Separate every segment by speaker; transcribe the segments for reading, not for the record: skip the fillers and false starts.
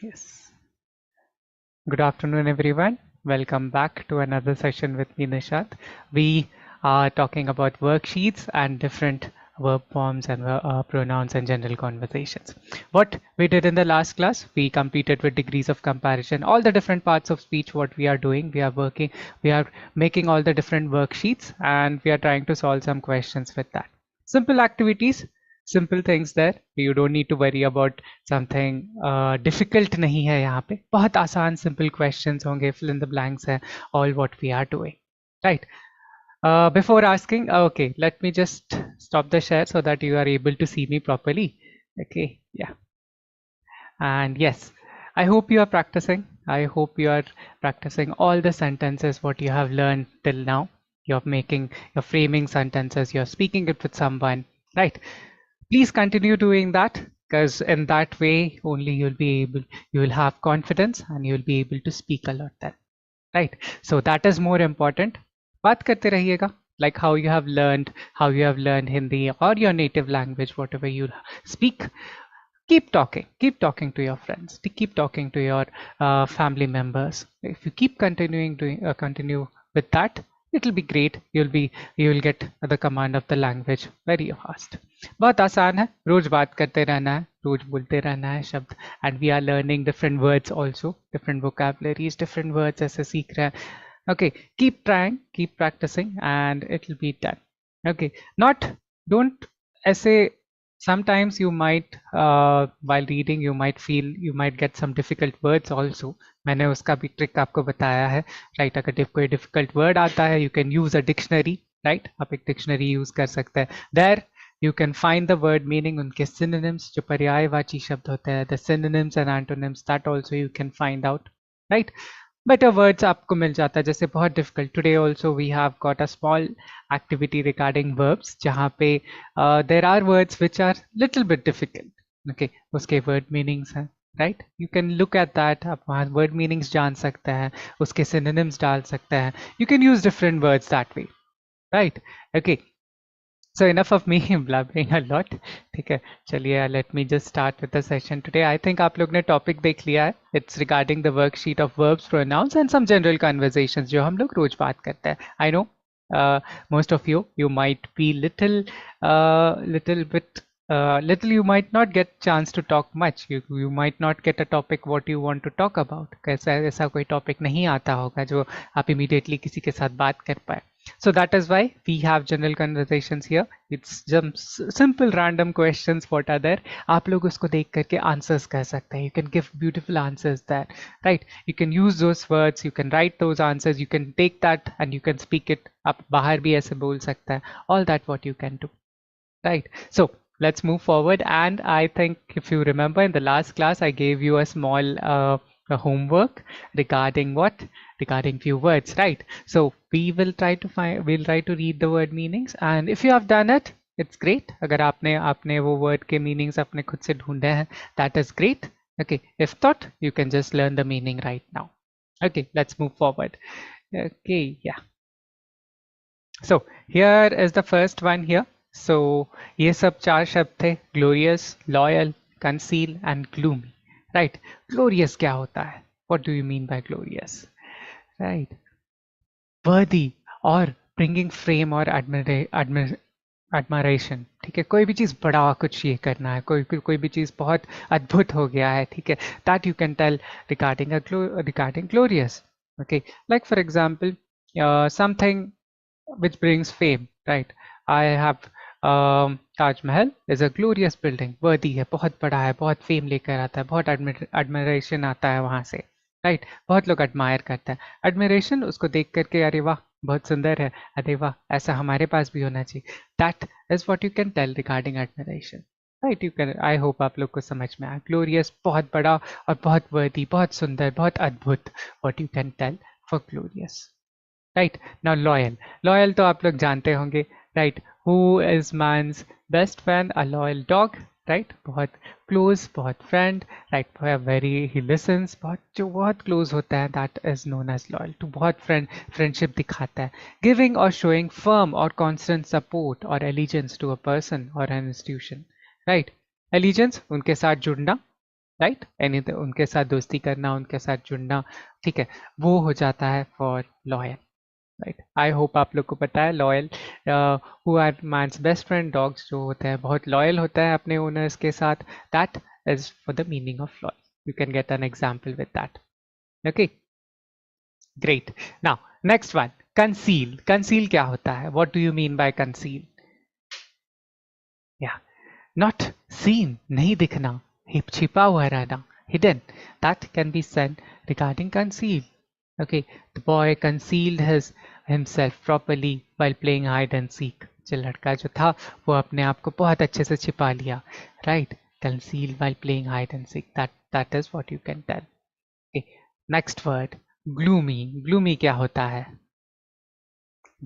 Speaker 1: Yes. Good afternoon, everyone. Welcome back to another session with me, Nishat. We are talking about worksheets and different verb forms and pronouns and general conversations. What we did in the last class, we completed with degrees of comparison, all the different parts of speech, what we are doing. We are making all the different worksheets and we are trying to solve some questions with that. Simple activities, simple things there. You don't need to worry about something difficult नहीं है यहाँ पे. बहुत आसान simple questions होंगे, fill in the blanks है, all what we are doing, right? Before asking, okay, let me just stop the share so that you are able to see me properly. Okay, yeah. And yes, I hope you are practicing. I hope you are practicing all the sentences what you have learned till now. You're framing sentences, you're speaking it with someone, right? Please continue doing that, because in that way only you will have confidence and you'll be able to speak a lot then, right? So that is more important. बात करते रहिएगा, like how you have learned Hindi or your native language, whatever you speak. Keep talking to your friends, keep talking to your family members. If you keep continue with that, it'll be great. You will get the command of the language very fast. बहुत आसान है, रोज बात करते रहना है, रोज बोलते रहना है शब्द. And we are learning different words also, different vocabularies, different words ऐसे सीख रहे हैं. Okay, keep trying, keep practicing, and it will be done. Okay, don't ऐसे. Sometimes you might while reading you might get some difficult words also. मैंने उसका भी trick आपको बताया है, राइट? अगर कोई डिफिकल्ट वर्ड आता है, you can use a dictionary, right? आप एक डिक्शनरी यूज कर सकते हैं. There you can find the word meaning, उनके synonyms जो पर्यायवाची शब्द होते हैं, the synonyms and antonyms, that also you can find out, right? Better words आपको मिल जाता है. जैसे बहुत difficult, today also we have got a small activity regarding verbs जहाँ पे there are words which are little bit difficult. Okay, उसके word meanings हैं, right? You can look at that. आप वहाँ word meanings जान सकते हैं, उसके synonyms डाल सकते हैं. You can use different words that way, right? Okay, so enough of me blabbering a lot. ठीक है, चलिए, let me just start with the session today. I think आप लोग ने topic देख लिया है. It's regarding the worksheet of verbs, pronouns and some general conversations जो हम लोग रोज बात करते हैं. I know most of you might be little you might not get chance to talk much. You might not get a topic what you want to talk about. कैसा ऐसा कोई topic नहीं आता होगा जो आप immediately किसी के साथ बात कर पाए. So that is why we have general conversations here. It's just simple random questions what are there. आप लोग उसको देख करके answers कह सकते हैं. You can give beautiful answers there, right? You can use those words, you can write those answers, you can take that and you can speak it. आप बाहर भी ऐसे बोल सकते हैं. All that what you can do, right? So let's move forward. And I think if you remember in the last class I gave you a small homework regarding what? Regarding few words, right? So we'll try to read the word meanings, and if you have done it, it's great. अगर आपने वो word के meanings अपने खुद से ढूंढे हैं, that is great. Okay, if not, you can just learn the meaning right now. Okay, let's move forward. Okay, yeah. So here is the first one here. So ये सब चार शब्द थे: glorious, loyal, conceal and gloomy, right? Glorious क्या होता है? What do you mean by glorious? Right? Worthy or bringing fame or admiration. ठीक है, कोई भी चीज़ बड़ा कुछ ये करना है, कोई भी चीज़ बहुत अद्भुत हो गया है, ठीक है, that you can tell regarding glorious. Okay, like for example something which brings fame, right? I have Taj Mahal is a glorious building. वर्दी है, बहुत बड़ा है, बहुत फेम लेकर आता है, बहुत admiration आता है वहाँ से, राइट? बहुत लोग admire करते हैं. admiration उसको देख करके अरे वाह बहुत सुंदर है, अरे वाह ऐसा हमारे पास भी होना चाहिए. that is what you can tell regarding admiration, right? You can, I hope आप लोग को समझ में आया. glorious बहुत बड़ा और बहुत वर्दी, बहुत सुंदर, बहुत अद्भुत, what you can tell for glorious, right? Now loyal तो आप लोग जानते होंगे, right? Who is man's best friend? A loyal dog, right? बहुत close, बहुत friend, right? Very he listens, बहुत जो बहुत close होता है, that is known as loyal. तो बहुत friendship दिखाता है. Giving or showing firm or constant support or allegiance to a person or an institution, right? Allegiance उनके साथ जुड़ना, राइट, उनके साथ दोस्ती करना, उनके साथ जुड़ना, ठीक है, वो हो जाता है for loyal, right. I hope आप लोग को पता है loyal who are man's best friend, dogs जो होते हैं बहुत लॉयल होता है अपने ओनर्स के साथ, that is for the meaning of loyal. You can get an example with that. Okay, great. Now next one, conceal. Conceal क्या होता है? What do you mean by conceal? Yeah, not seen, नहीं दिखना, छिपा हुआ रहना, hidden. That can be said regarding conceal. Okay, the boy concealed himself properly while playing hide and seek. जो लड़का जो था वो अपने आप को बहुत अच्छे से छिपा लिया, right? Conceal while playing hide and seek. That is what you can tell. Okay, next word, gloomy. Gloomy क्या होता है?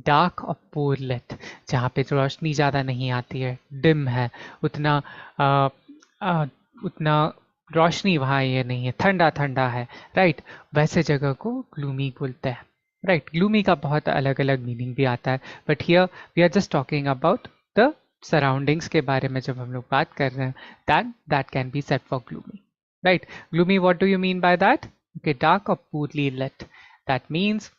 Speaker 1: डार्क और पोर लेट, जहाँ पे रोशनी ज़्यादा नहीं आती है, डिम है, उतना उतना रोशनी वहाँ ये नहीं है, ठंडा ठंडा है, राइट, वैसे जगह को ग्लूमी बोलते हैं, राइट। ग्लूमी का बहुत अलग अलग मीनिंग भी आता है, but here we are just talking about the surroundings के बारे में जब हम लोग बात कर रहे हैं, that can be set for gloomy, right. Gloomy, what do you mean by that? Okay, dark और poorly lit, that means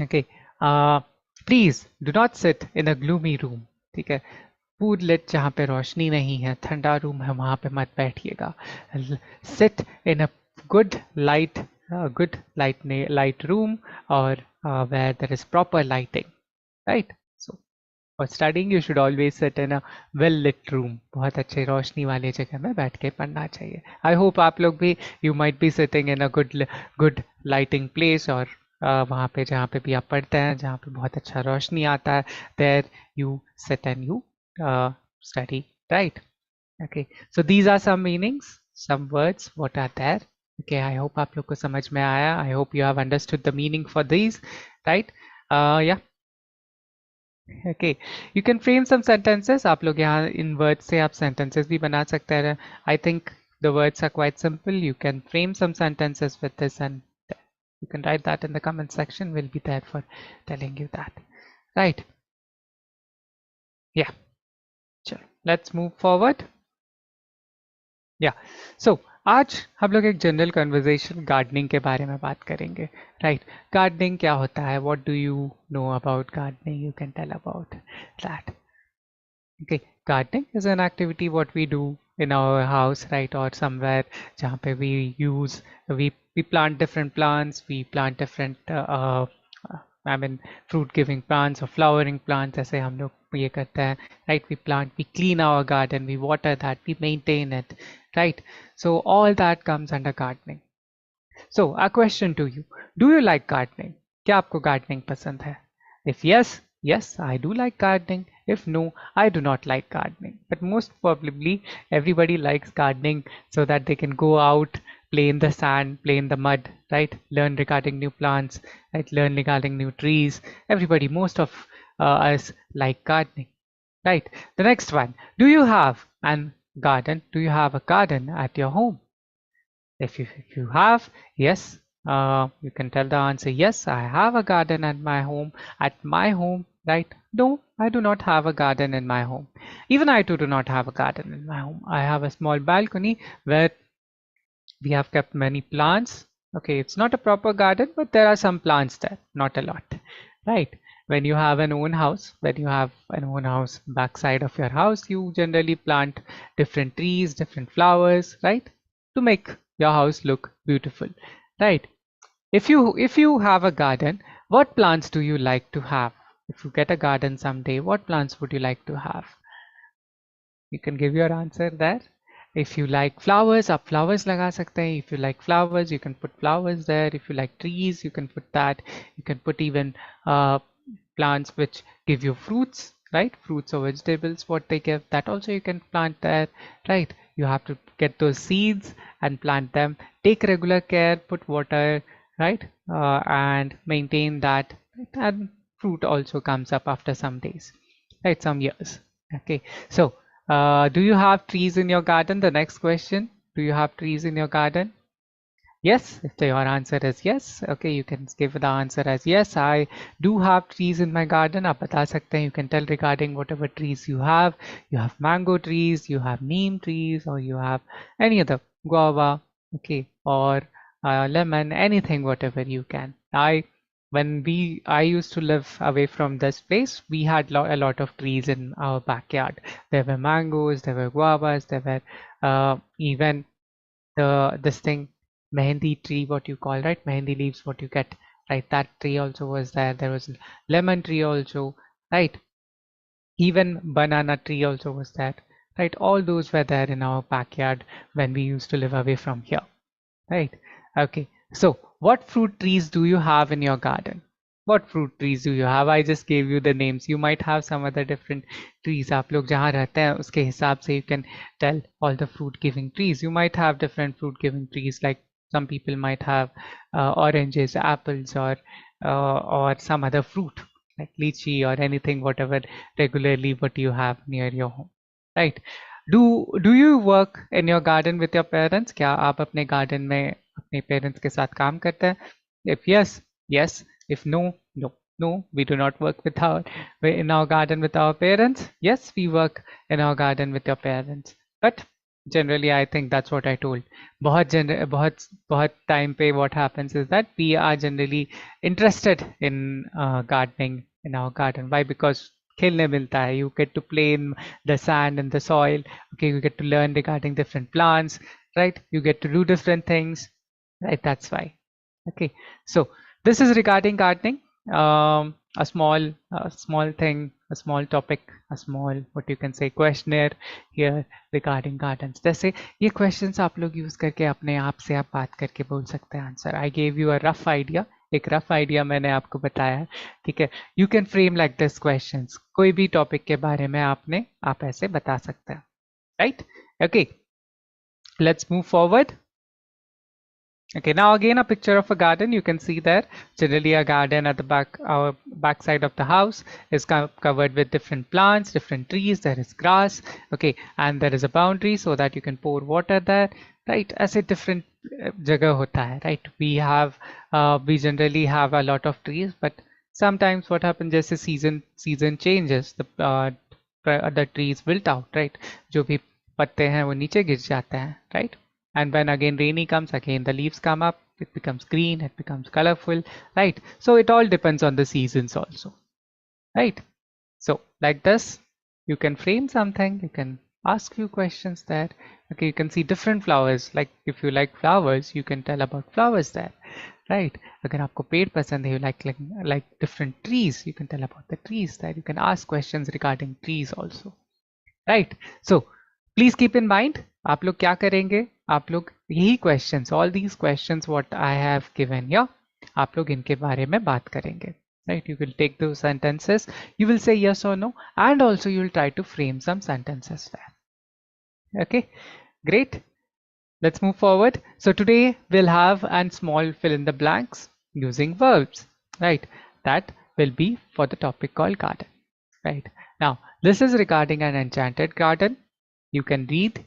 Speaker 1: okay, please do not sit in a gloomy room, ठीक है, पूर लिट जहाँ पे रोशनी नहीं है, ठंडा रूम है, वहाँ पे मत बैठिएगा, sit in a good light, light room, और where there is proper lighting, right. So for studying you should always sit in a well lit room, बहुत अच्छे रोशनी वाले जगह में बैठ के पढ़ना चाहिए। आई होप आप लोग भी, you might be sitting in a good lighting place, और वहाँ पे जहाँ पे भी आप पढ़ते हैं, जहाँ पे बहुत अच्छा रोशनी आता है, there you sit and you study, right? Okay, so these are some meanings, some words what are there. Okay, I hope आप लोग को समझ में आया. I hope you have understood the meaning for these, right? Yeah. Okay, you can frame some sentences. आप लोग यहाँ इन words से आप sentences भी बना सकते हैं. I think the words are quite simple. You can frame some sentences with this, and you can write that in the comment section. We'll be there for telling you that, right? Yeah. चलो, let's move forward. या सो आज हम लोग एक general conversation gardening के बारे में बात करेंगे, राइट। गार्डनिंग क्या होता है? What do you know about gardening? You can tell about that. Okay, gardening is an activity what we do in our house, right, or somewhere जहाँ पे we plant different plants, we plant different I mean fruit giving plants or flowering plants, ऐसे हम लोग ये करते हैं, right? We clean our garden, we water that, we maintain it, right? So all that comes under gardening. So a question to you, do you like gardening? क्या आपको gardening पसंद है? If yes, I do like gardening. If no, I do not like gardening. But most probably everybody likes gardening so that they can go out, play in the sand, play in the mud, right? Learn regarding new plants, right? Learn regarding new trees. Everybody, most of us like gardening, right? The next one, do you have a garden? Do you have a garden at your home? If you have, yes, you can tell the answer, yes, I have a garden at my home. Right? No, I do not have a garden in my home. Even I too do not have a garden in my home. I have a small balcony where we have kept many plants. Okay, it's not a proper garden, but there are some plants there, not a lot, right? When you have an own house, backside of your house, you generally plant different trees, different flowers, right? To make your house look beautiful, right? If you have a garden, what plants do you like to have? If you get a garden someday, what plants would you like to have? You can give your answer there. If you like flowers, आप flowers लगा सकते हैं. If you like flowers, you can put flowers there. If you like trees, you can put that. You can put even plants which give you fruits, right? Fruits or vegetables, what they give, that also you can plant there, right? You have to get those seeds and plant them. Take regular care, put water, right? And maintain that. And fruit also comes up after some days, right? Some years. Okay, so do you have trees in your garden? The next question, do you have trees in your garden? Yes, if your answer is yes, okay, you can give the answer as yes, I do have trees in my garden. आप बता सकते हैं, you can tell regarding whatever trees you have. You have mango trees, you have neem trees, or you have any other guava, okay, or lemon, anything, whatever you can. I used to live away from this place, we had a lot of trees in our backyard. There were mangoes, there were guavas, there were even this thing, mehendi tree, what you call, right? Mehendi leaves, what you get, right? That tree also was there. There was lemon tree also, right? Even banana tree also was there, right? All those were there in our backyard when we used to live away from here, right? Okay, so what fruit trees do you have in your garden? What fruit trees do you have? I just gave you the names. You might have some other different trees. आप लोग जहाँ रहते हैं उसके हिसाब से you can tell all the fruit giving trees. You might have different fruit giving trees, like some people might have oranges, apples, or some other fruit like lychee or anything, whatever regularly what you have near your home, right? Do you work in your garden with your parents? क्या आप अपने garden में अपने parents के साथ काम करते हैं? If yes, yes. If no, no. No, we do not work in our garden with our parents. Yes, we work in our garden with your parents. But generally, I think that's what I told. बहुत time पे what happens is that we are generally interested in gardening in our garden. Why? Because खेलने मिलता है. You get to play in the sand and the soil. Okay, you get to learn regarding different plants, right? You get to do different things, right? That's why. Okay, so this is regarding gardening. A small thing, a small topic, a small, what you can say, questionnaire here regarding gardens. जैसे ये questions आप लोग use करके अपने आप से आप बात करके बोल सकते हैं answer. I gave you a rough idea. एक रफ आइडिया मैंने आपको बताया है, ठीक है. You can frame like this questions. कोई भी टॉपिक के बारे में आप ऐसे बता सकते हैं, right? Okay, let's move forward. Okay, now again a picture of a garden. You can see there generally a garden at the back side of the house is covered with different plants, different trees. There is grass, okay, and there is a boundary so that you can pour water there, right? As a different jagah hota hai, right? We generally have a lot of trees, but sometimes what happens is the season changes, the trees wilt out, right? जो भी पत्ते हैं वो नीचे गिर जाते हैं, right? And when again rainy comes, again the leaves come up, it becomes green, it becomes colorful, right? So it all depends on the seasons also, right? So like this, you can frame something, you can ask few questions there. Okay, you can see different flowers. Like if you like flowers, you can tell about flowers there, right? अगर आपको पेड़ पसंद है, you like different trees, you can tell about the trees there. You can ask questions regarding trees also, right? So please keep in mind, आप लोग क्या करेंगे? आप लोग यही questions, all these questions what I have given here, आप लोग इनके बारे में बात करेंगे, right? You will take those sentences, you will say yes or no, and also you will try to frame some sentences there. Okay, great. Let's move forward. So today we'll have a small fill in the blanks using verbs, right? That will be for the topic called garden, right? Now this is regarding an enchanted garden. You can read.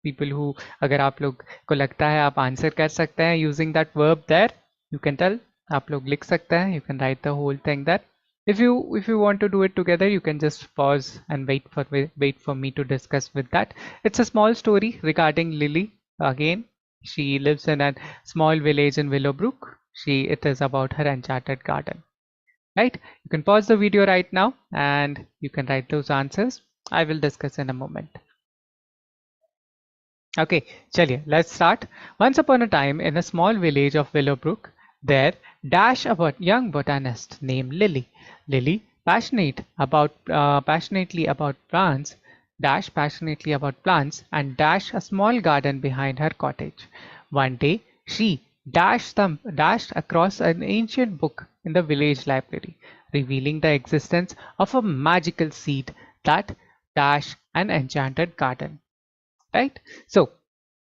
Speaker 1: People who, अगर आप लोग को लगता है आप answer कर सकते हैं using that verb there, you can tell. आप लोग लिख सकते हैं. You can write the whole thing there. If you want to do it together, you can just pause and wait for me to discuss with that. It's a small story regarding Lily. Again, she lives in a small village in Willowbrook. It is about her enchanted garden, right? You can pause the video right now and you can write those answers. I will discuss in a moment. Okay, chaliye, let's start. Once upon a time in a small village of Willowbrook, there dash a young botanist named Lily. Lily, passionately about plants, and dash a small garden behind her cottage. One day, she dashed across an ancient book in the village library, revealing the existence of a magical seed that dash an enchanted garden. Right. So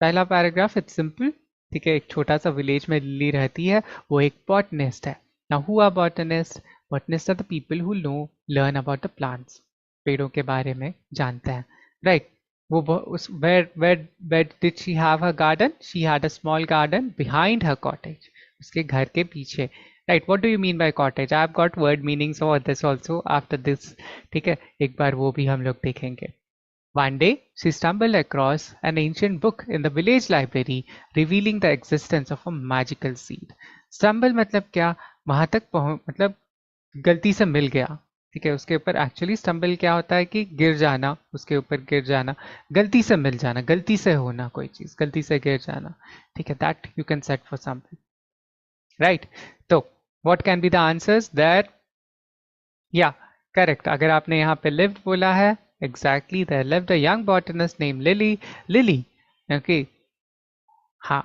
Speaker 1: पहला paragraph it's simple, ठीक है. एक छोटा सा village में lily रहती है, वो एक बॉटनिस्ट है. Now who are botanist? Botanist are the people who learn about the plants, पेड़ों के बारे में जानते हैं, राइट? वो उस where did she have her garden? She had a small garden behind her cottage. उसके घर के पीछे, right? What do you mean by cottage? I have got word meanings for this also after this, ठीक है. एक बार वो भी हम लोग देखेंगे. One day, she stumbled across an ancient book in the village library revealing the existence of a magical seed. Stumble मतलब क्या? वहां तक मतलब गलती से मिल गया, ठीक है। उसके ऊपर एक्चुअली स्टम्बल क्या होता है कि गिर जाना, उसके ऊपर गिर जाना, गलती से मिल जाना, गलती से होना कोई चीज, गलती से गिर जाना, ठीक है। That you can set for something, right. तो what can be the answers there? या करेक्ट, अगर आपने यहाँ पे लिव्ड बोला है, exactly there lived a young botanist name Lily, Lily, okay. हाँ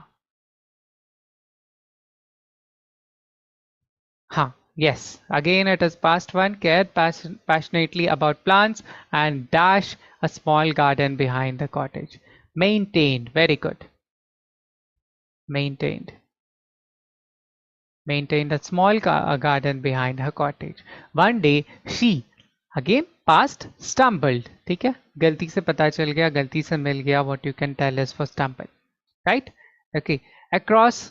Speaker 1: हाँ, yes. Again, it is past one. Cared passionately about plants and dash a small garden behind the cottage. Maintained. Very good. Maintained. Maintained a small garden behind her cottage. One day, she again past stumbled. ठीक है, गलती से पता चल गया, गलती से मिल गया. What you can tell is for stumble, right? Okay. Across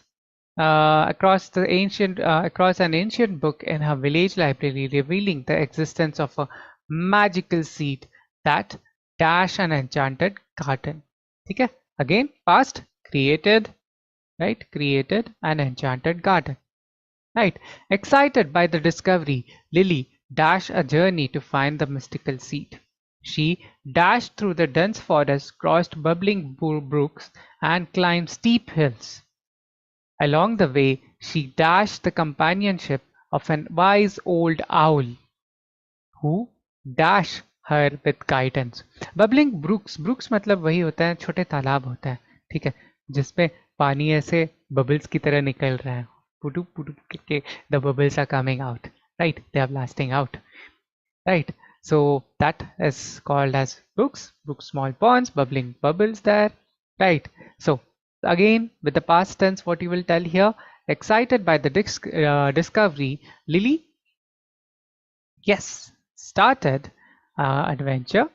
Speaker 1: across an ancient book in her village library revealing the existence of a magical seed that dash an enchanted garden. ठीक है, again past created, right? Created an enchanted garden, right? Excited by the discovery, Lily dashed a journey to find the mystical seed. She dashed through the dense forest, crossed bubbling brooks, and climbed steep hills. Along the way, she dashed the companionship of an wise old owl who dashed her with guidance. Bubbling brooks, brooks मतलब वही होता है, छोटे तालाब होता है, ठीक है, जिसमें पानी ऐसे bubbles की तरह निकल रहा है, पुटुक पुटुक के, the bubbles are coming out, right? They are blasting out, right? So that is called as brooks, brooks, small ponds, bubbling bubbles there, right? So again, with the past tense, what you will tell here? Excited by the discovery, Lily, yes, started adventure,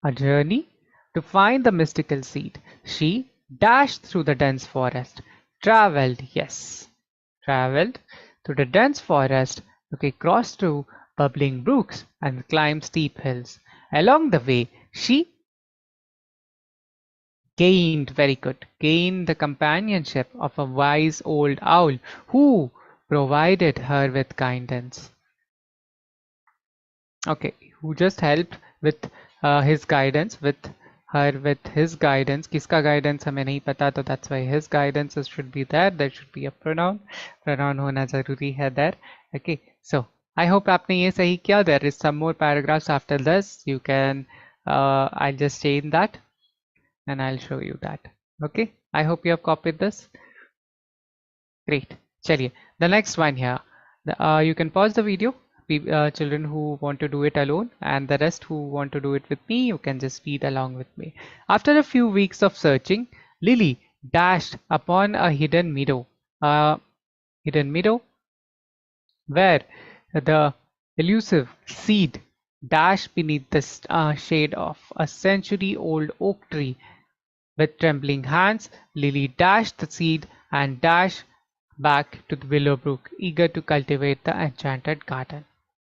Speaker 1: a journey to find the mystical seed. She dashed through the dense forest, traveled, yes, traveled through the dense forest, okay, crossed through bubbling brooks and climbed steep hills. Along the way, she gained, very good, gained the companionship of a wise old owl who provided her with guidance. Okay, who just helped with his guidance, with her, with his guidance. किसका guidance हमें नहीं पता, तो that's why his guidance should be there. There should be a pronoun. Pronoun होना जरूरी है there. Okay, so I hope आपने ये सही किया. There is some more paragraphs after this. You can, I'll just change that and I'll show you that. Okay, I hope you have copied this. Great. चलिए, the next one here. You can pause the video. Children who want to do it alone, and the rest who want to do it with me, you can just read along with me. After a few weeks of searching, Lily dashed upon a hidden meadow. Hidden meadow where the elusive seed dashed beneath the shade of a century-old oak tree. With trembling hands, Lily dashed the seed and dashed back to the willow brook, eager to cultivate the enchanted garden.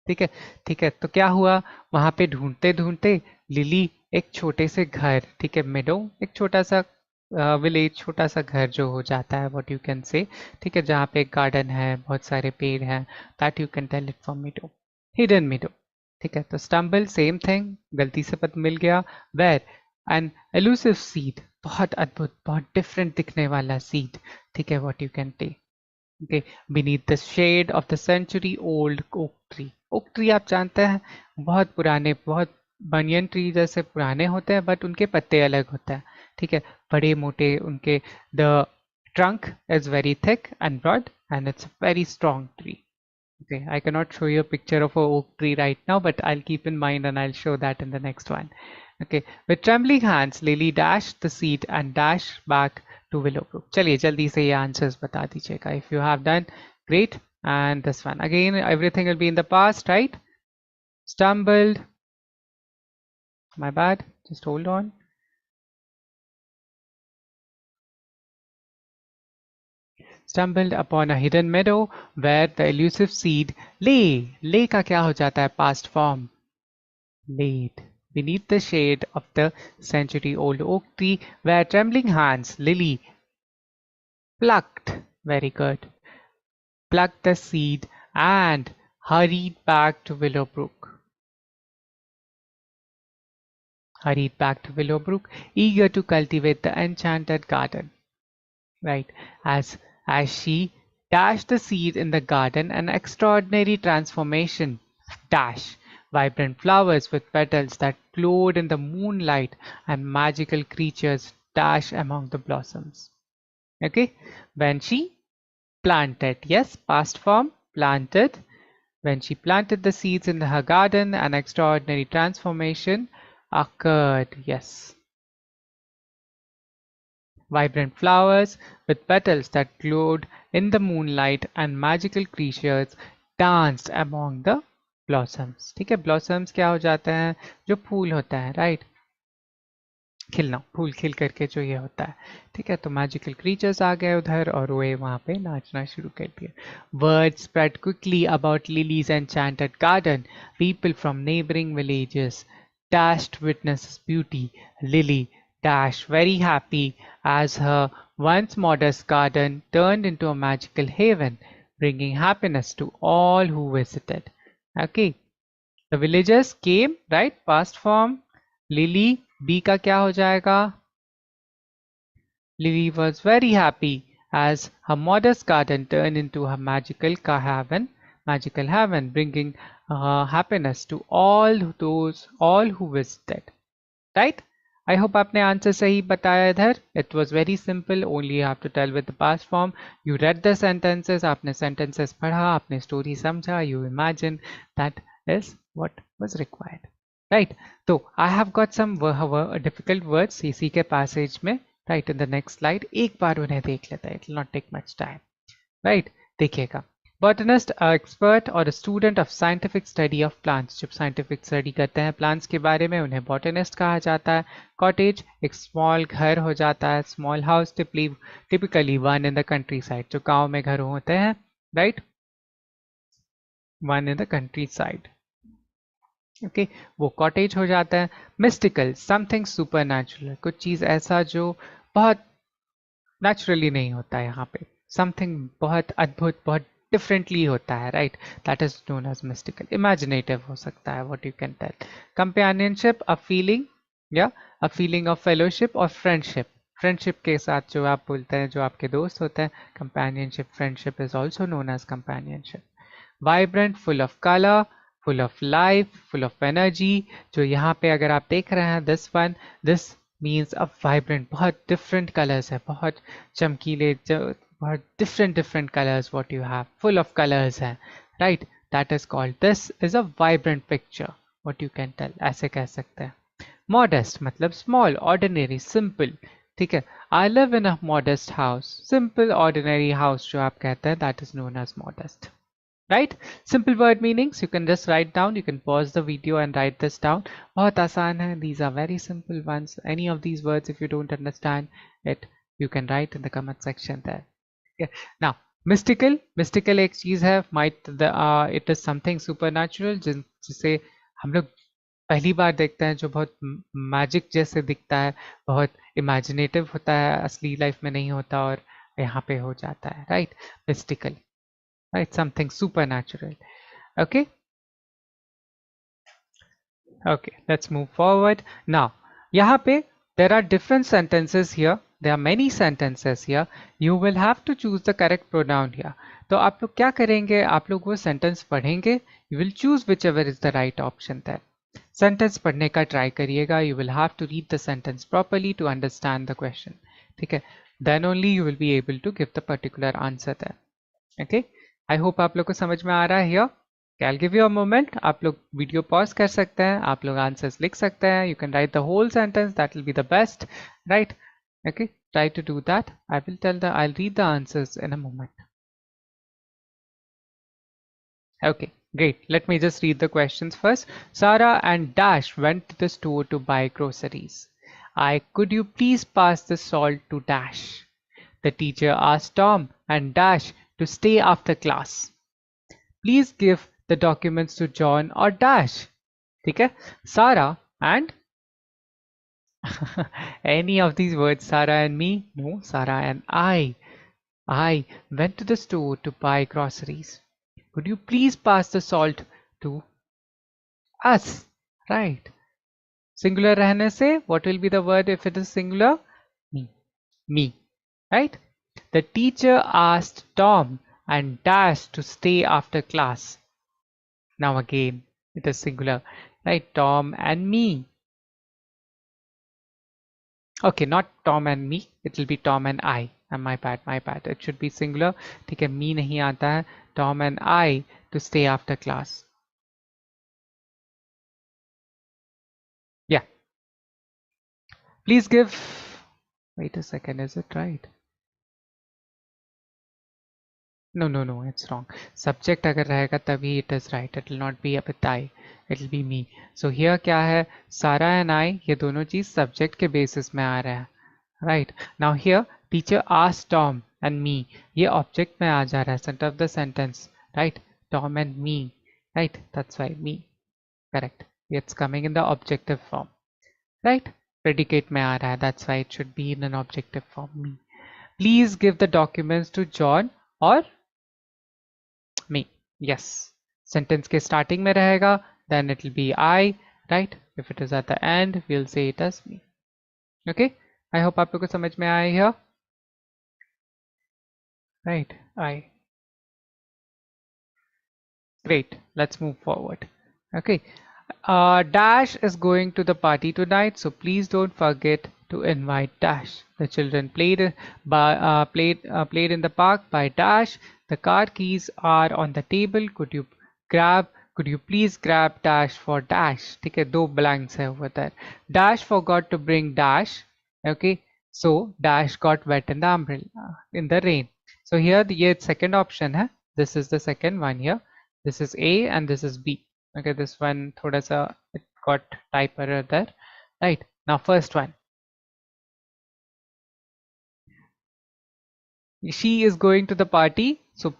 Speaker 1: ठीक है, ठीक है। तो क्या हुआ, वहां पे ढूंढते ढूंढते लिली एक छोटे से घर, ठीक है, मेडो, एक छोटा सा विलेज, छोटा सा घर जो हो जाता है, व्हाट यू कैन से, ठीक है, जहाँ पे एक गार्डन है, बहुत सारे पेड़ हैं, that you can tell it for meadow, hidden meadow, ठीक है। तो स्टम्बल, सेम थिंग, गलती से पता मिल गया। वेयर एन एलूसिव सीड, बहुत अद्भुत, बहुत डिफरेंट दिखने वाला सीड, ठीक है, what you can take, okay, beneath the shade of the century old oak tree. oak tree आप जानते हैं, बहुत पुराने, बहुत बनियन ट्री जैसे पुराने होते हैं, बट उनके पत्ते अलग होते हैं, ठीक है, बड़े मोटे उनके, the trunk is very thick and broad and it's a very strong tree. Okay, I cannot show you a picture of a oak tree right now, but I'll keep in mind and I'll show that in the next one. Okay, with trembling hands, Lily dashed the seed and dashed back to Willowbrook. चलिए जल्दी से ये answers बता दीजिएगा. If you have done, great. And this one again, everything will be in the past, right? Stumbled. My bad. Just hold on. Stumbled upon a hidden meadow where the elusive seed lay. Lay का क्या हो जाता है past form? Laid. beneath the shade of the century-old oak tree, where trembling hands, Lily plucked, very good, plucked the seed and hurried back to Willowbrook. Hurried back to Willowbrook, eager to cultivate the enchanted garden. Right, as she dashed the seed in the garden, an extraordinary transformation. Dash! Vibrant flowers with petals that glowed in the moonlight and magical creatures dash among the blossoms. Okay, when she planted, yes, past form, planted. When she planted the seeds in her garden, an extraordinary transformation occurred. Yes. Vibrant flowers with petals that glowed in the moonlight and magical creatures danced among the blossoms. ठीक है, blossoms क्या हो जाते हैं, जो फूल होता है, right? खिलना, फूल खिल करके जो ये होता है, ठीक है, तो मैजिकल क्रीचर्स आ गए उधर और वो वहाँ पे नाचना शुरू कर दिया. Word spread quickly about Lily's enchanted garden. People from neighboring villages dashed witness its beauty. Lily dashed very happy as her once modest garden turned into a magical haven, bringing happiness to all who visited. Okay, the villagers came, right? Past form. Lily B का क्या हो जाएगा? Lily was very happy as her modest garden turned into her magical heaven, bringing happiness to all who visited. Right? I hope आपने answer सही बताया इधर. It was very simple. Only you have to tell with the past form. You read the sentences. आपने sentences पढ़ा, आपने story समझा. You imagine. That is what was required. Right? So I have got some difficult words इसी के passage में. Right, in the next slide. एक बार उन्हें देख लेते हैं. It will not take much time. Right? देखिएगा. Botanist, expert or a student of scientific study of plants. जब scientific study करते हैं plants के बारे में उन्हें botanist कहा जाता है. Cottage एक small घर हो जाता है. Small house typically one in the countryside. जो गांव में घर होते हैं, right? One in the countryside. Okay, वो cottage हो जाता है. Mystical, something supernatural. कुछ चीज ऐसा जो बहुत naturally नहीं होता है यहाँ पे. Something बहुत अद्भुत, बहुत differently होता है, right? That is known as mystical. Imaginative हो सकता है, what you can tell. Companionship, a feeling, yeah, a feeling of fellowship or friendship. Friendship के साथ जो आप बोलते हैं, जो आपके दोस्त होते हैं, companionship, friendship is also known as companionship. Vibrant, full of color, full of life, full of energy. जो यहाँ पे अगर आप देख रहे हैं, this means a vibrant, बहुत different colors है, बहुत चमकीले, बहुत different colors what you have, full of colors है, right? That is called, this is a vibrant picture, what you can tell, ऐसे कह सकते हैं. Modest मतलब small, ordinary, simple, ठीक है. I live in a modest house, simple ordinary house जो आप कहते हैं, that is known as modest. Right? Simple word meanings you can just write down. You can pause the video and write this down. बहुत आसान है. These are very simple ones. Any of these words, if you don't understand it, you can write in the comment section there. Okay. Now, mystical एक चीज है. It is something supernatural जिसे हम लोग पहली बार देखते हैं, जो बहुत मैजिक जैसे दिखता है, बहुत इमेजिनेटिव होता है, असली लाइफ में नहीं होता और यहाँ पे हो जाता है. Right? Mystical. Right, something supernatural. Okay, let's move forward. Now यहाँ पे there are different sentences here. There are many sentences here. You will have to choose the correct pronoun here. तो आप लोग क्या करेंगे, आप लोग वो sentence पढ़ेंगे. You will choose whichever is the right option there. Sentence पढ़ने का try करिएगा. You will have to read the sentence properly to understand the question. ठीक है, then only you will be able to give the particular answer there. Okay. I hope आप लोग को समझ में आ रहा है here. I'll give you a moment. आप लोग वीडियो पॉज कर सकते हैं, आप लोग आंसर्स लिख सकते हैं. You can write the whole sentence. That will be the best, right? Okay, try to do that. I'll read the answers in a moment. Okay, great. Let me just read the questions first. Sarah and Dash went to the store to buy groceries. Could you please pass the salt to Dash? The teacher asked Tom and Dash to stay after class. Please give the documents to John or Dash. ठीक है? Sarah and any of these words, Sarah and me? No, Sarah and I. I went to the store to buy groceries. Could you please pass the salt to us? Right. Singular रहने से, what will be the word if it is singular? Me. Me. Right? The teacher asked Tom and Dash to stay after class. Now again, it is singular. Right? Tom and me. Okay, not Tom and me. It will be Tom and I. My bad, my bad. It should be singular. ठीक है, me नहीं आता है. Tom and I to stay after class. Yeah. Please give. Wait a second. Is it right? No, no, no. It's wrong. Subject अगर रहेगा तभी it is right. It will not be with I. It will be me. So here क्या है? Sarah and I ये दोनों चीज subject के basis में आ रहा है. Right. Now here teacher asked Tom and me. ये object में आ जा रहा है. Center of the sentence. Right. Tom and me. Right. That's why me. Correct. It's coming in the objective form. Right. Predicate में आ रहा है. That's why it should be in an objective form. Me. Please give the documents to John or me. Yes. Sentence के starting में रहेगा. Then it will be I. Right. If it is at the end, we'll say it as me. Okay. I hope आप लोगों को समझ में आया here. Right. I. Great. Let's move forward. Okay. Dash is going to the party tonight, so please don't forget to invite Dash. The children played in the park by Dash. The car keys are on the table. Could you please grab Dash for Dash? ठीक है, दो blanks है over there. Dash forgot to bring Dash. Okay, so Dash got wet in the umbrella in the rain. So here the second option है. This is the second one here. This is A and this is B. Okay, this one thoda sa it got type error there. Right, now first one. She is going to the party, so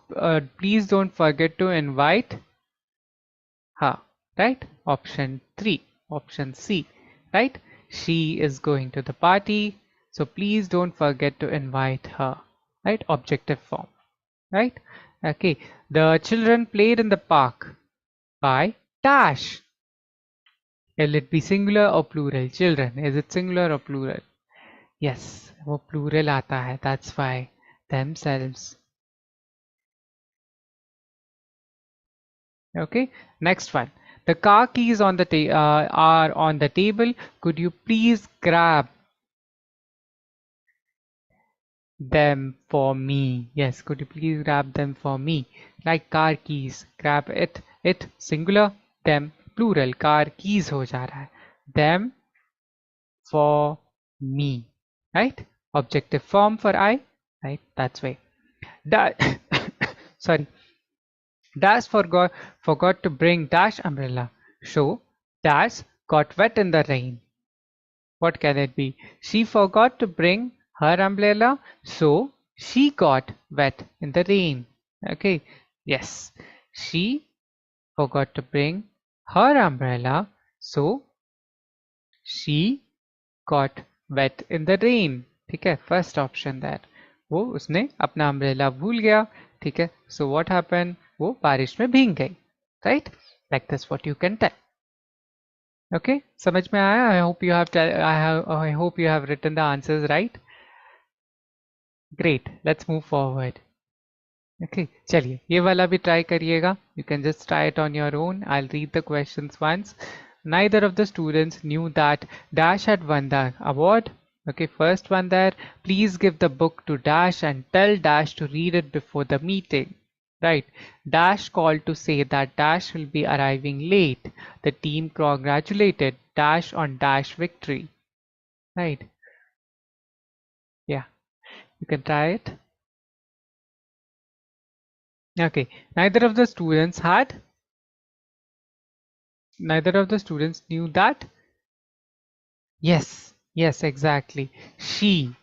Speaker 1: please don't forget to invite her. Right, option 3, option C. Right, she is going to the party, so please don't forget to invite her. Right, objective form. Right, okay, the children played in the park by Dash. Will it be singular or plural? Children, is it singular or plural? Yes, वो plural आता है. That's why themselves. Okay, next one. The car keys on the are on the table. Could you please grab them for me? Yes, could you please grab them for me? Like car keys, grab it. It singular, them plural. Car keys हो जा रहा है. Them for me. Right? Objective form for I. Right? That's way. That sorry. Dash forgot to bring Dash umbrella. So Dash got wet in the rain. What can it be? She forgot to bring her umbrella, so she got wet in the rain. Okay. Yes. She forgot to bring her umbrella, so she got wet in the rain. ठीक है, first option there. वो उसने अपना umbrella भूल गया. ठीक है, so what happened? वो बारिश में भीग गई. Right? Like this what you can tell. Okay, समझ में आया? I hope you have written the answers right. Great. Let's move forward. Okay, चलिए ये वाला भी try करिएगा. You can just try it on your own. I'll read the questions once. Neither of the students knew that Dash had won the award. Okay, first one there. Please give the book to Dash and tell Dash to read it before the meeting. Right. Dash called to say that Dash will be arriving late. The team congratulated Dash on Dash victory. Right. Yeah. You can try it. Okay. Neither of the students knew that. Yes. Yes, exactly. She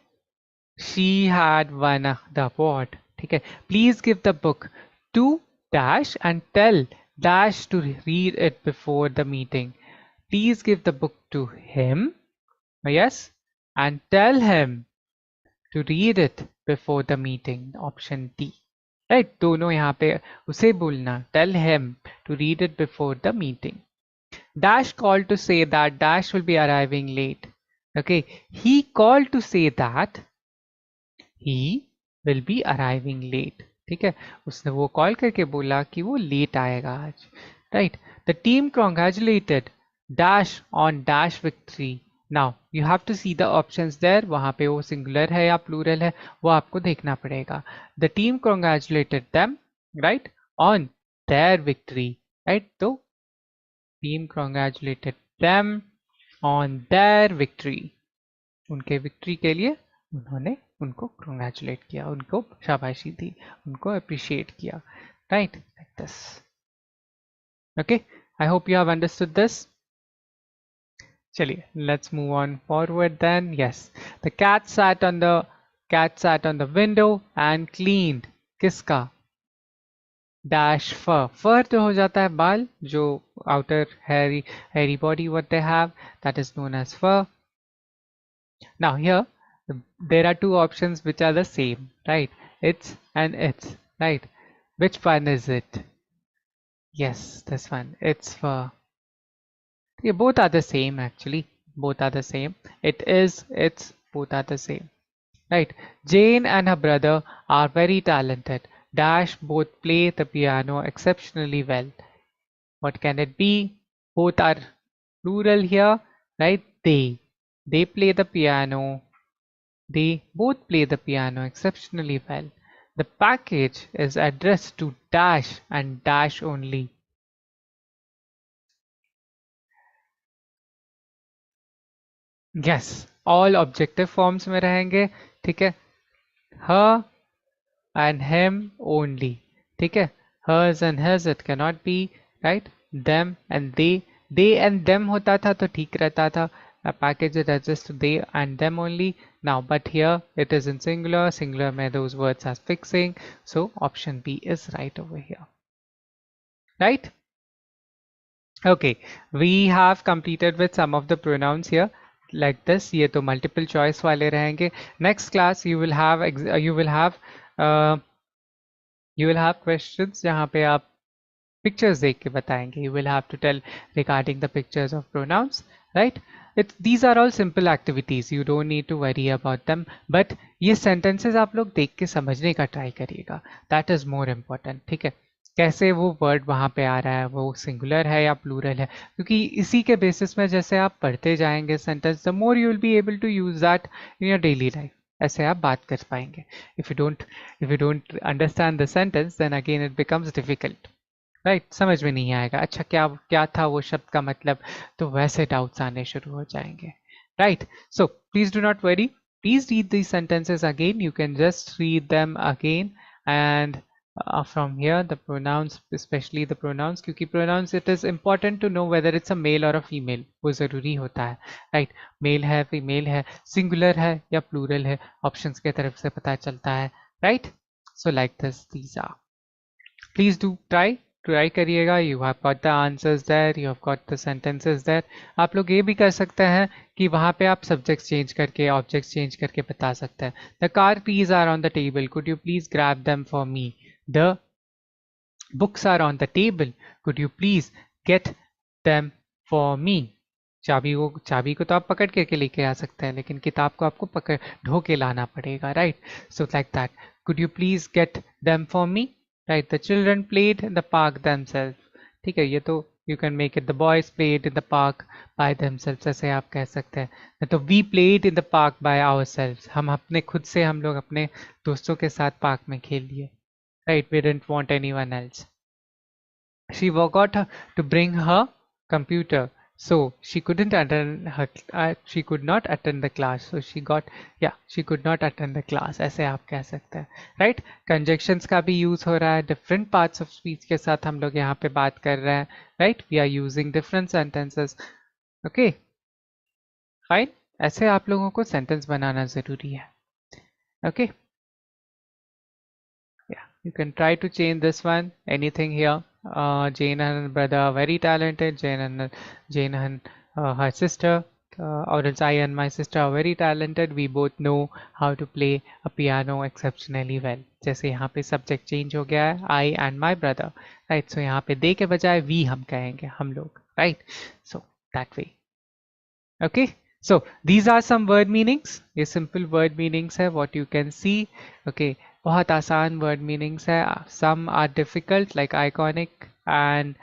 Speaker 1: had won the award. ठीक है. Please give the book to Dash and tell Dash to read it before the meeting. please give the book to him, yes, and tell him to read it before the meeting. Option D. Right, दोनों यहाँ पे उसे बोलना, tell him to read it before the meeting. Dash called to say that Dash will be arriving late. Okay, he called to say that he will be arriving late. ठीक है, उसने वो call करके बोला कि वो लेट आएगा आज. Right, the team congratulated Dash on Dash victory. Now you have to see the options there. वहाँ पे वो singular है या plural है वो आपको देखना पड़ेगा. The team congratulated them, right, on their victory. Right, तो team congratulated them on their victory. उनके विक्ट्री के लिए उन्होंने उनको congratulate किया, उनको शाबाशी दी, उनको अप्रिशिएट किया. Right, like this. Okay, I hope you have understood this. चलिए, let's move on forward then. Yes, the cat sat on the window and cleaned. किसका? Dash fur. Fur तो हो जाता है बाल, जो outer hairy body what they have, that is known as fur. Now here there are two options which are the same, right? It's and it's, right? Which one is it? Yes, this one. It's fur. Yeah, both are the same actually. Both are the same. It is, it's, both are the same. Right. Jane and her brother are very talented. Dash both play the piano exceptionally well. What can it be? Both are plural here, right? They play the piano. They both play the piano exceptionally well. The package is addressed to Dash and Dash only. Yes, all objective forms में रहेंगे, ठीक है? Her and him only, ठीक है? Hers and his it cannot be, right? Them and they and them होता था तो ठीक रहता था. A package is addressed to they and them only. Now, but here it is in singular. Singular में those words are fixing. So option B is right over here. Right? Okay, we have completed with some of the pronouns here. Like this, ये तो multiple choice वाले रहेंगे. Next class you will have questions जहाँ पे आप pictures देख के बताएंगे. You will have to tell regarding the pictures of pronouns, right? These are all simple activities. You don't need to worry about them. But ये sentences आप लोग देख के समझने का try करिएगा. That is more important. ठीक है? कैसे वो वर्ड वहाँ पे आ रहा है, वो सिंगुलर है या प्लूरल है, क्योंकि इसी के बेसिस में जैसे आप पढ़ते जाएंगे sentence, the more you will be able to use that in your daily life. ऐसे आप बात कर पाएंगे. If you don't understand the sentence then again it becomes difficult, right? समझ में नहीं आएगा, अच्छा क्या क्या था वो शब्द का मतलब, तो वैसे डाउट्स आने शुरू हो जाएंगे, right? So please do not worry, please read these sentences again. You can just read them again and from here the pronouns, especially the pronouns, क्योंकि pronouns it is important to know whether it's a male or a female. वो ज़रूरी होता है, right? Male है, female है, singular है या plural है, options के तरफ से पता चलता है, right? So like this these are. Please do try करिएगा. You have got the answers there, you have got the sentences there. आप लोग ये भी कर सकते हैं कि वहाँ पे आप subjects change करके, objects change करके बता सकते हैं. The car keys are on the table. Could you please grab them for me? The books are on the table. Could you please get them for me? चाबी को तो आप पकड़ के लेके आ सकते हैं, लेकिन किताब को आपको पकड़ ढो के लाना पड़ेगा, right? So like that. Could you please get them for me? Right, the children played in the park themselves. ठीक है, ये तो you can make it the boys played in the park by themselves, ऐसे आप कह सकते हैं. तो we played in the park by ourselves. हम अपने खुद से हम लोग अपने दोस्तों के साथ पार्क में खेल लिए. Right, we didn't want anyone else. She forgot to bring her computer, so she couldn't attend her. She could not attend the class. So she could not attend the class. ऐसे आप कह सकते हैं, right? Conjunctions का भी use हो रहा है. Different parts of speech के साथ हम लोग यहाँ पे बात कर रहे हैं, right? We are using different sentences. Okay, fine. ऐसे आप लोगों को sentence बनाना ज़रूरी है. Okay. Yeah, you can try to change this one. Anything here? Jane and her brother are very talented. Jane and her sister, or else I and my sister are very talented. We both know how to play a piano exceptionally well. जैसे यहाँ पे subject change हो गया है, I and my brother, right? So यहाँ पे they के बजाय we हम कहेंगे, हम लोग, right? So that way. Okay, so these are some word meanings. ये simple word meanings है, what you can see. Okay, बहुत आसान word meanings है. Some are difficult like iconic and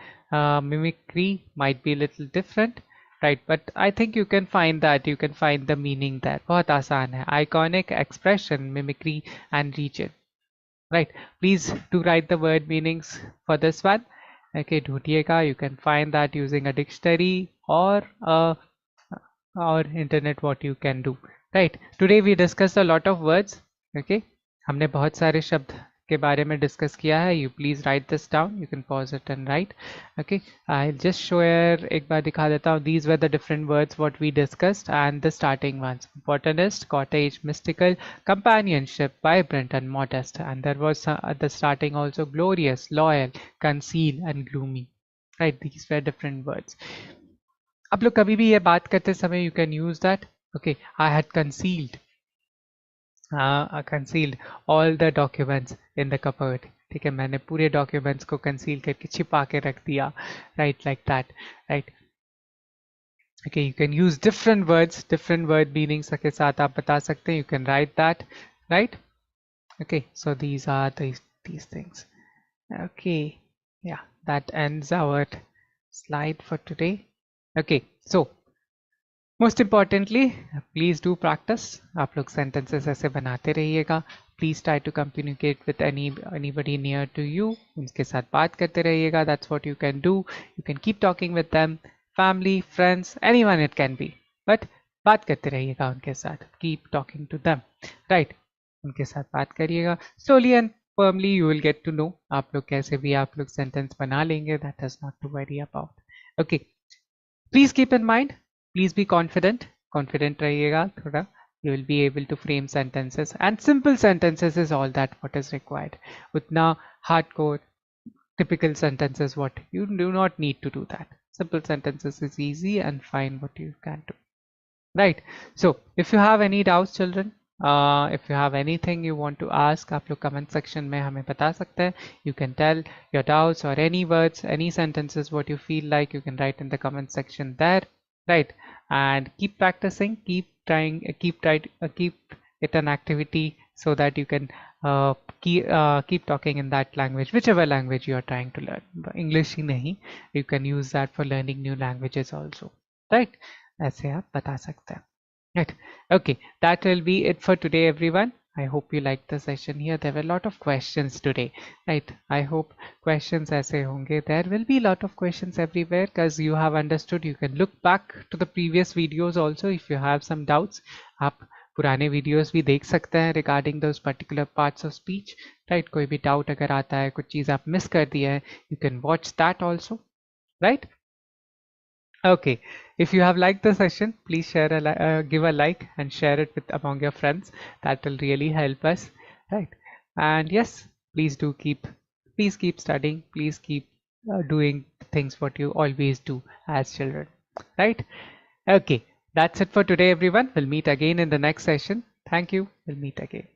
Speaker 1: mimicry might be a little different, right? But I think you can find that, you can find the meaning there. बहुत आसान है. Iconic, expression, mimicry and region, right? Please do write the word meanings for this one. Okay, ढूंढिएगा. You can find that using a dictionary or a or internet, what you can do, right? Today we discussed a lot of words. Okay, हमने बहुत सारे शब्द के बारे में discuss किया है. You please write this down. You can pause it and write. Okay, I'll just share, एक बार दिखा देता हूँ. These were the different words what we discussed and the starting ones: botanist, cottage, mystical, companionship, vibrant and modest. And there was at the starting also glorious, loyal, conceal and gloomy, right? These were different words. आप लोग कभी भी ये बात करते समय you can use that. Okay, I had concealed all the documents in the cupboard. ठीक है, मैंने पूरे documents को conceal करके छिपा के रख दिया, right? Like that, right? Okay, you can use different words, different word meanings के साथ आप बता सकते हैं. You can write that, right? Okay, so these are these things. Okay, yeah, that ends our slide for today. Okay, so mostly importantly please do practice. आप लोग sentences ऐसे बनाते रहिएगा. Please try to communicate with anybody near to you. उनके साथ बात करते रहिएगा. That's what you can do. You can keep talking with them, family, friends, anyone it can be, but बात करते रहिएगा उनके साथ. Keep talking to them, right? उनके साथ बात करिएगा. Slowly and firmly you will get to know. आप लोग कैसे भी आप लोग सेंटेंस बना लेंगे. That is not to worry about. Okay, please keep in mind, please be confident रहिएगा थोड़ा. You will be able to frame sentences, and simple sentences is all that what is required. उतना hardcore typical sentences what you do not need to do that. Simple sentences is easy and fine what you can do, right? So if you have any doubts children, if you have anything you want to ask, आप लोग comment section में हमें बता सकते हैं. You can tell your doubts or any words, any sentences what you feel like, you can write in the comment section there, right? And keep practicing, keep trying, keep it an activity so that you can keep talking in that language, whichever language you are trying to learn. English ही नहीं, you can use that for learning new languages also, right? ऐसे आप बता सकते हैं, right? Okay, that will be it for today everyone. I hope you liked the session here. There were a lot of questions today, right? I hope questions ऐसे होंगे. There will be a lot of questions everywhere because you have understood. You can look back to the previous videos also if you have some doubts. आप पुराने videos भी देख सकते हैं regarding those particular parts of speech, right? कोई भी doubt अगर आता है, कुछ चीज़ आप miss कर दिया है, you can watch that also, right? Okay, if you have liked the session, please share give a like and share it with among your friends. That will really help us, right? And yes, please keep studying. Please keep doing things what you always do as children, right? Okay, that's it for today everyone. We'll meet again in the next session. Thank you. We'll meet again.